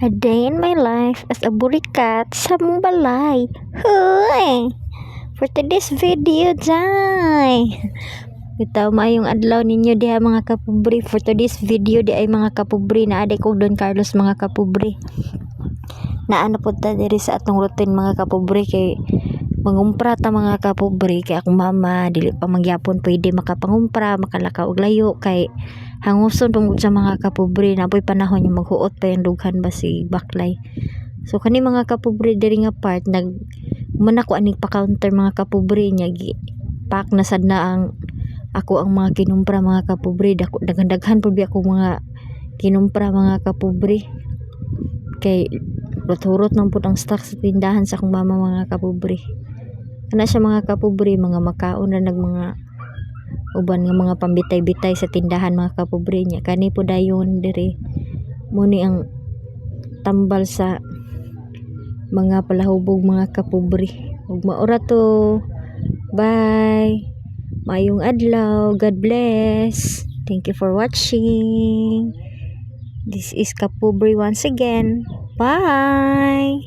A day in my life as a burikat sa mong balay. Hoy! For today's video, day! Bitaw maayong adlaw ninyo diha mga kapubri. For today's video di ay mga kapubri na aday kong Don Carlos mga kapubri. Naano po ta diri sa atong routine mga kapubri kay mangumpra ta mga kapubri kay akong mama dili pa magyapon pwede makapangumpra makalakaw og layo kay hanguson tungod sa mga kapubri na po'y panahon yung maghuot pa yung dughan ba si baklay. So kani mga kapubri diri nga part muna ko aning pa-counter mga kapubri nya pack na sad na ang ako ang mga kinumpra mga kapubri daghan pud bi ako mga kinumpra mga kapubri kay rot-rot nang pud ang stock sa tindahan sa akong mama mga kapubri. Kana siya mga kapubri mga makaon na mga uban nga mga pambitay-bitay sa tindahan mga kapubri nya kani po dayon diri muni ang tambal sa mga palahubog mga kapubri. Ug maura to. Bye. Mayong adlaw. God bless. Thank you for watching. This is Kapubri once again. Bye.